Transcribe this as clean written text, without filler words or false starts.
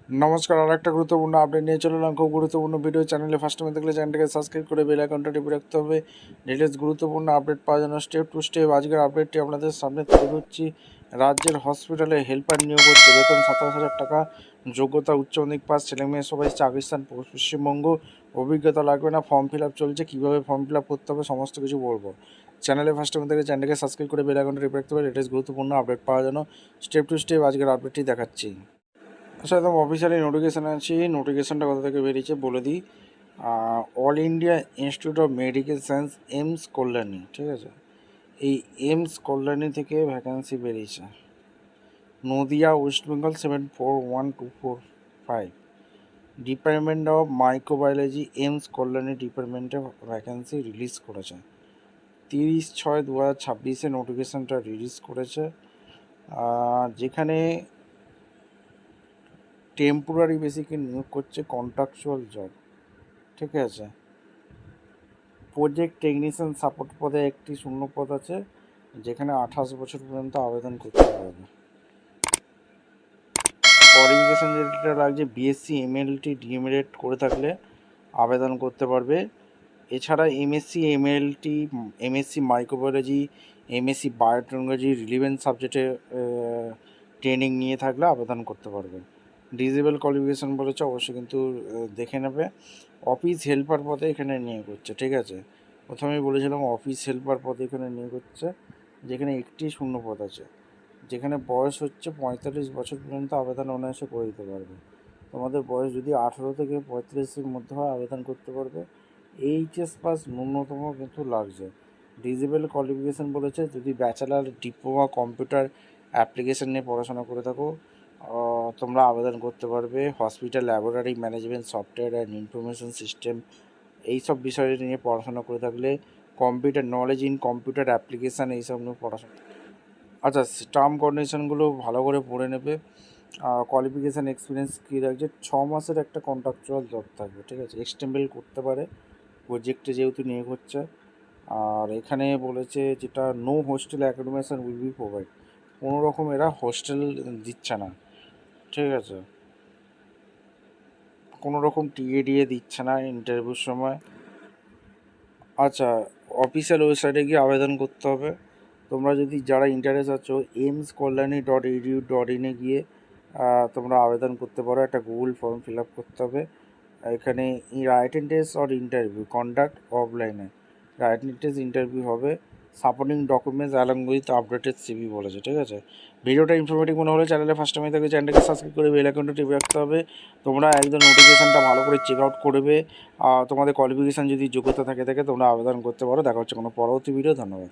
নমস্কার, আর একটা গুরুত্বপূর্ণ আপডেট নিয়ে চলে এলাম। খুব গুরুত্বপূর্ণ ভিডিও। চ্যানেলে ফার্স্ট টাইম দেখলে চ্যানেলটাকে সাবস্ক্রাইব করে বেল আইকনটা টিপে রাখতে হবে। লেটেস্ট গুরুত্বপূর্ণ আপডেট পাওয়ার জন্য স্টেপ টু স্টেপ আজকের আপডেটটি আপনাদের সামনে তুলে ধরছি। রাজ্যের হসপিটালে হেল্পার নিয়োগ হচ্ছে, বেতন 27,000 টাকা, যোগ্যতা উচ্চ মাধ্যমিক পাস, ছেলেমেয়ে সবাই চাকরিস্থান পশ্চিমবঙ্গ, অভিজ্ঞতা লাগবে না, ফর্ম ফিল আপ চলছে, কীভাবে ফর্ম ফিল আপ করতে হবে সমস্ত কিছু বলবো। চ্যানেলে ফার্স্ট টাইম দেখলে চ্যানেলটাকে সাবস্ক্রাইব করে বেল আইকনটা টিপে রাখতে হবে। লেটেস্ট গুরুত্বপূর্ণ আপডেট পাওয়ার জন্য স্টেপ টু স্টেপ আজকের আপডেটটি দেখাচ্ছি। আচ্ছা, একদম অফিসিয়ালি নোটিফিকেশান আছে। নোটিফিকেশানটা কোথা থেকে বেরিয়েছে বলে দিই। All India Institute of Medical Science, AIIMS Kalyani, ঠিক আছে। এই এইমস কল্যাণী থেকে ভ্যাকেন্সি বেরিয়েছে। Nadia, West Bengal 741245। Department of microbiology, AIIMS Kalyani ডিপার্টমেন্টে ভ্যাকেন্সি রিলিজ করেছে। 30/6/2026 নোটিফিকেশানটা রিলিজ করেছে, যেখানে টেম্পোরারি বেসিকে নিয়োগ করছে, কন্ট্রাকচুয়াল জব, ঠিক আছে। প্রজেক্ট টেকনিশিয়ান সাপোর্ট পদে একটি শূন্য পদ আছে, যেখানে 28 বছর পর্যন্ত আবেদন করতে পারবে। কোয়ালিফিকেশান যেটা লাগছে, বিএসসি, এমএলটি, ডিএমএড করে থাকলে আবেদন করতে পারবে। এছাড়া MSc, MLT, MSc microbiology, MSc biotechnology relevant সাবজেক্টে ট্রেনিং নিয়ে থাকলে আবেদন করতে পারবে। ডিজেবল কোয়ালিফিকেশান বলেছে, অবশ্যই কিন্তু দেখে নেবে। অফিস হেল্পার পদে এখানে নিয়োগ হচ্ছে, ঠিক আছে। প্রথমেই বলেছিলাম অফিস হেল্পার পদে এখানে নিয়োগ হচ্ছে, যেখানে একটি শূন্য পদ আছে, যেখানে বয়স হচ্ছে 45 বছর পর্যন্ত আবেদন অনায়াসে করে দিতে পারবে। তোমাদের বয়স যদি 18 থেকে 35-এর মধ্যে হয় আবেদন করতে পারবে। এইচএস পাস ন্যূনতম কিন্তু লাগছে। ডিজেবল কোয়ালিফিকেশান বলেছে, যদি ব্যাচেলার, ডিপ্লোমা কম্পিউটার অ্যাপ্লিকেশান নিয়ে পড়াশোনা করে থাকো তোমরা আবেদন করতে পারবে। Hospital, laboratory management, software and information system এইসব বিষয় নিয়ে পড়াশোনা করে থাকলে, computer knowledge in computer application এইসব নিয়ে পড়াশোনা। আচ্ছা, টার্ম কন্ডিশনগুলো ভালো করে পড়ে নেবে। কোয়ালিফিকেশান এক্সপিরিয়েন্স কী রাখছে, 6 মাসের একটা কন্ট্রাকচুয়াল জব থাকবে, ঠিক আছে। এক্সটেন্ডেবল করতে পারে, প্রজেক্টে যেহেতু নিয়োগ হচ্ছে। আর এখানে বলেছে যেটা, no hostel accommodation will be provide, কোনো রকম এরা হোস্টেল দিচ্ছে না, ঠিক আছে। কোনো রকম টিএডিএ দিচ্ছে না ইন্টারভিউর সময়। আচ্ছা, অফিসিয়াল ওয়েবসাইটে গিয়ে আবেদন করতে হবে। তোমরা যদি যারা ইন্টারেস্ট আছো, aims-kolani.edu.in গিয়ে তোমরা আবেদন করতে পারো। একটা গুগল ফর্ম ফিল আপ করতে হবে। এখানে written test or interview conduct অফলাইনে রাইটেন টেস্ট ইন্টারভিউ হবে। Supporting documents along with updated CV বলেছে, ঠিক আছে। ভিডিওটা ইনফরমেটিভ মনে হলে চ্যানেলে ফার্স্ট টাইমে থাকে চ্যানেলটাকে সাবস্ক্রাইব করে বেল আইকনটা টিপে রাখতে হবে। তোমরা একদম নোটিফিকেশানটা ভালো করে চেক আউট করবে। তোমাদের কোয়ালিফিকেশান যদি যোগ্যতা থাকে তোমরা আবেদন করতে পারো। দেখা হচ্ছে কোনো পরবর্তী ভিডিও। ধন্যবাদ।